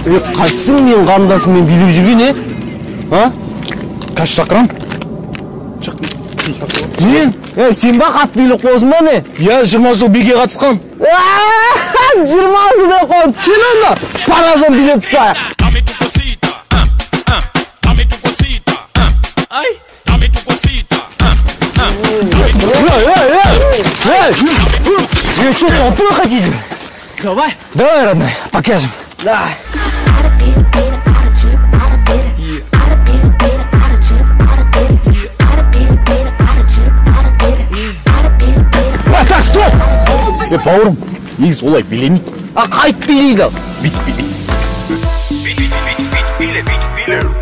Қайсың мен қарындасыммен билеп жүрген, а? Қаш шақырам? Мен? Сен ба қат билеп қойсың ба не? 20 жыл биге қатысқам. 20 жылда қойып, кел онда, паразон билеп тұсайық. Что, толпой хотите? Давай. Давай, родной, покажем. Давай. Так, стоп! Бауырым, негіз олай билемейді. Қайт билейді? Бит билейді. Биле.